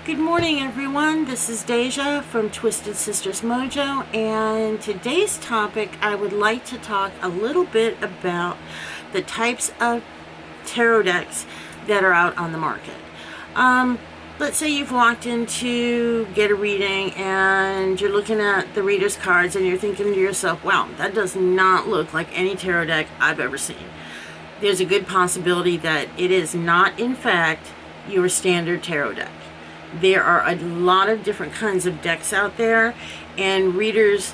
Good morning, everyone. This is Deja from Twisted Sisters Mojo, and today's topic I would like to talk a little bit about the types of tarot decks that are out on the market. Let's say you've walked in to get a reading and you're looking at the reader's cards and you're thinking to yourself, wow, that does not look like any tarot deck I've ever seen. There's a good possibility that it is not, in fact, your standard tarot deck. There are a lot of different kinds of decks out there, and readers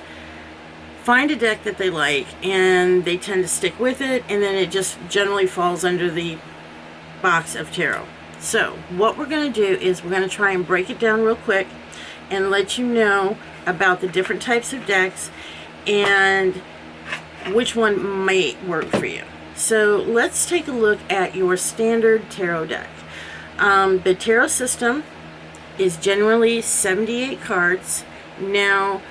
find a deck that they like and they tend to stick with it, and then it just generally falls under the box of tarot. So what we're going to do is we're going to try and break it down real quick and let you know about the different types of decks and which one might work for you. So let's take a look at your standard tarot deck. The tarot system is generally 78 cards. Now,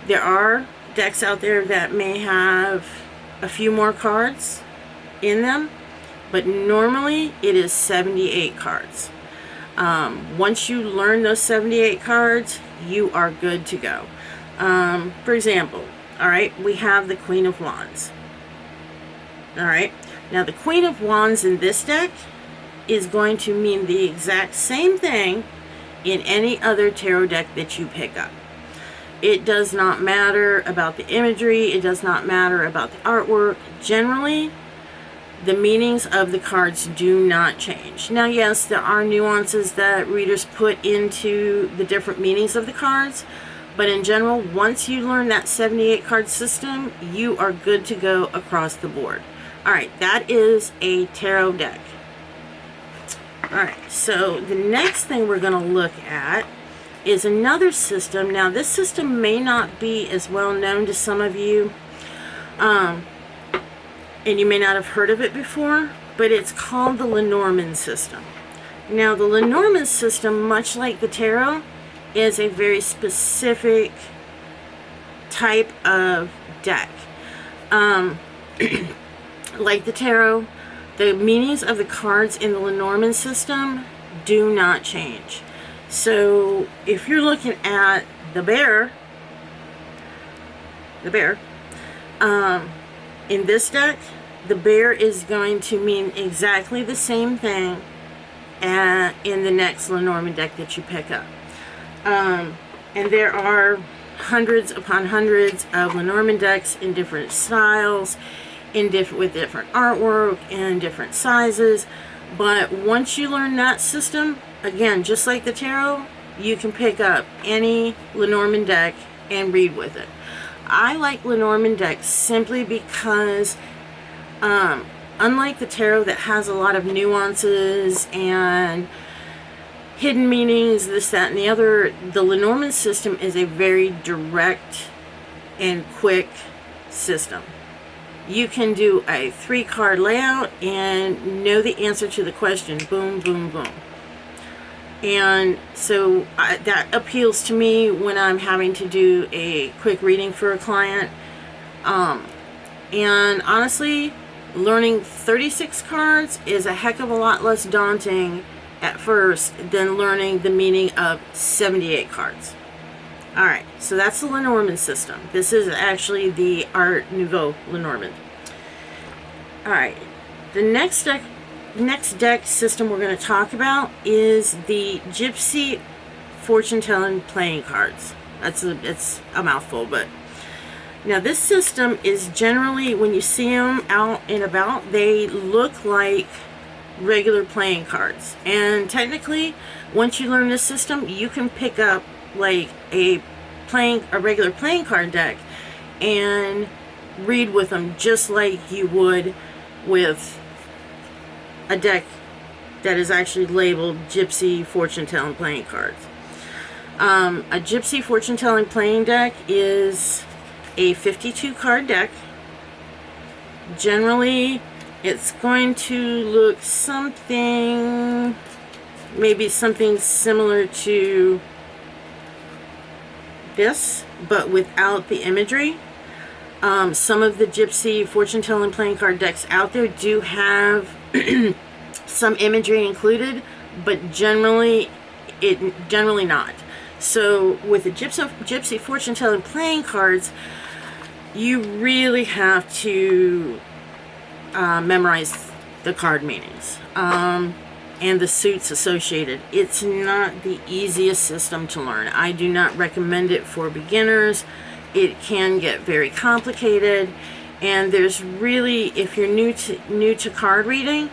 there are decks out there that may have a few more cards in them, but normally it is 78 cards. Once you learn those 78 cards, you are good to go. For example, all right, we have the Queen of Wands. All right, now the Queen of Wands in this deck is going to mean the exact same thing in any other tarot deck that you pick up. It does not matter about the imagery, it does not matter about the artwork. Generally, the meanings of the cards do not change. Now, yes, there are nuances that readers put into the different meanings of the cards, but in general, once you learn that 78 card system, you are good to go across the board. Alright, that is a tarot deck. Alright, so the next thing we're going to look at is another system. Now, this system may not be as well known to some of you, and you may not have heard of it before, but it's called the Lenormand system. Now, the Lenormand system, much like the tarot, is a very specific type of deck. Like the tarot, the meanings of the cards in the Lenormand system do not change. So if you're looking at the bear, in this deck, the bear is going to mean exactly the same thing in the next Lenormand deck that you pick up. And there are hundreds upon hundreds of Lenormand decks in different styles, with different artwork and different sizes. But once you learn that system, again, just like the tarot, you can pick up any Lenormand deck and read with it. I like Lenormand decks simply because unlike the tarot that has a lot of nuances and hidden meanings, this, that, and the other, the Lenormand system is a very direct and quick system. You can do a 3-card layout and know the answer to the question. Boom, boom, boom. And so that appeals to me when I'm having to do a quick reading for a client. And honestly, learning 36 cards is a heck of a lot less daunting at first than learning the meaning of 78 cards. Alright, so that's the Lenormand system. This is actually the Art Nouveau Lenormand. Alright, the next deck system we're going to talk about is the Gypsy Fortune telling playing cards. It's a mouthful, but now this system is generally, when you see them out and about, they look like regular playing cards. And technically, once you learn this system, you can pick up like a regular playing card deck and read with them just like you would with a deck that is actually labeled Gypsy Fortune telling playing cards. A Gypsy Fortune telling playing deck is a 52 card deck. Generally, it's going to look maybe something similar to this, but without the imagery. Some of the Gypsy Fortune telling playing card decks out there do have some imagery included, but generally It generally not. So with the Gypsy Fortune telling playing cards, you really have to memorize the card meanings and the suits associated. It's not the easiest system to learn. I do not recommend it for beginners. It can get very complicated, and there's really, if you're new to card reading,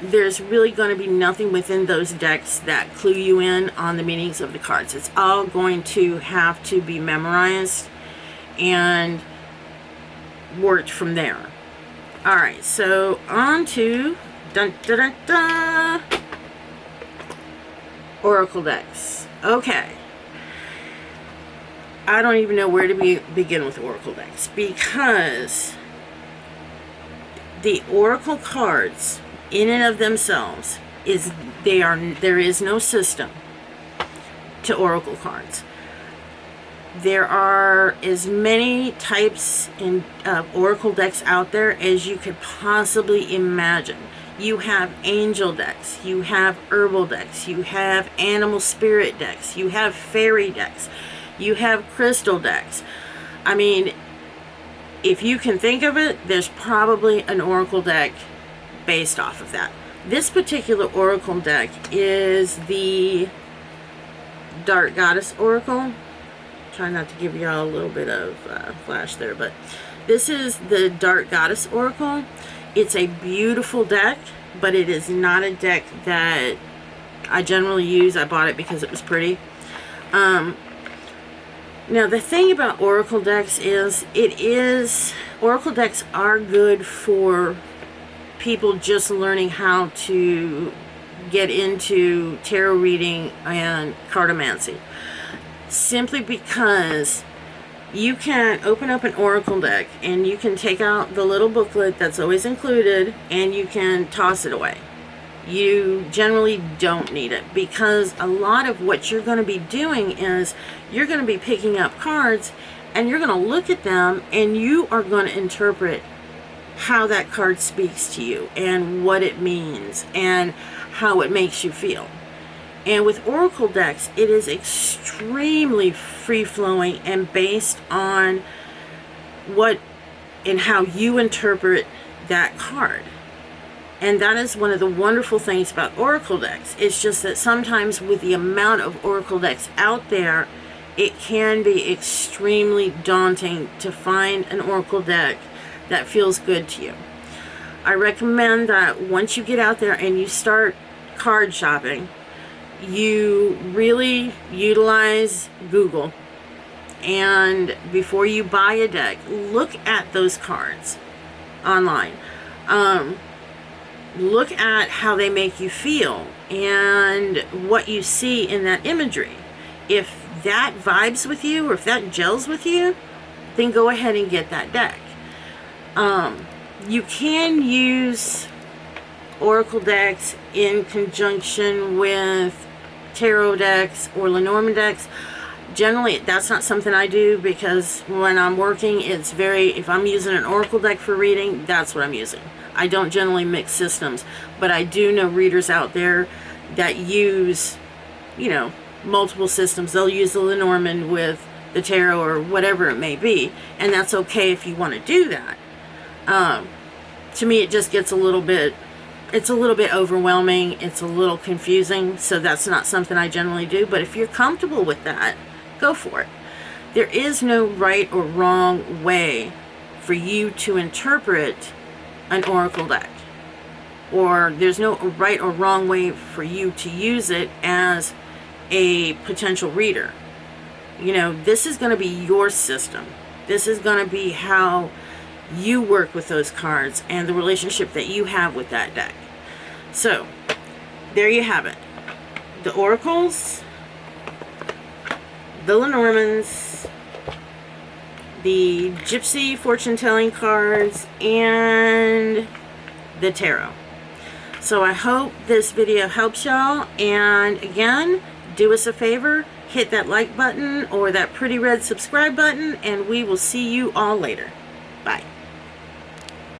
there's really going to be nothing within those decks that clue you in on the meanings of the cards. It's all going to have to be memorized and worked from there. Alright, so on to Oracle decks. Okay. I don't even know where to begin with Oracle decks, because the Oracle cards in and of themselves there is no system to Oracle cards. There are as many types of Oracle decks out there as you could possibly imagine. You have angel decks, you have herbal decks, you have animal spirit decks, you have fairy decks, you have crystal decks. I mean, if you can think of it, there's probably an Oracle deck based off of that. This particular Oracle deck is the Dark Goddess Oracle. Try not to give y'all a little bit of flash there, but this is the Dark Goddess Oracle. It's a beautiful deck, but it is not a deck that I generally use. I bought it because it was pretty. Now the thing about Oracle decks is, Oracle decks are good for people just learning how to get into tarot reading and cartomancy. Simply because you can open up an Oracle deck and you can take out the little booklet that's always included and you can toss it away. You generally don't need it, because a lot of what you're going to be doing is you're going to be picking up cards and you're going to look at them and you are going to interpret how that card speaks to you and what it means and how it makes you feel. And with Oracle decks, it is extremely free-flowing and based on what and how you interpret that card. And that is one of the wonderful things about Oracle decks. It's just that sometimes with the amount of Oracle decks out there, it can be extremely daunting to find an Oracle deck that feels good to you. I recommend that once you get out there and you start card shopping, you really utilize Google, and before you buy a deck, look at those cards online. Look at how they make you feel and what you see in that imagery. If that vibes with you, or if that gels with you, then go ahead and get that deck. You can use Oracle decks in conjunction with tarot decks or Lenormand decks. Generally, that's not something I do, because when I'm working, if I'm using an Oracle deck for reading, that's what I'm using. I don't generally mix systems, but I do know readers out there that use, multiple systems. They'll use the Lenormand with the tarot or whatever it may be, and that's okay if you want to do that. To me, it just gets it's a little bit overwhelming. It's a little confusing, so that's not something I generally do. But if you're comfortable with that, go for it. There is no right or wrong way for you to interpret an Oracle deck, or there's no right or wrong way for you to use it as a potential reader. This is going to be your system. This is going to be how you work with those cards and the relationship that you have with that deck. So there you have it. The Oracles, the Lenormands, the Gypsy Fortune telling cards, and the tarot. So I hope this video helps y'all, and again, do us a favor, hit that like button or that pretty red subscribe button, and we will see you all later. Bye.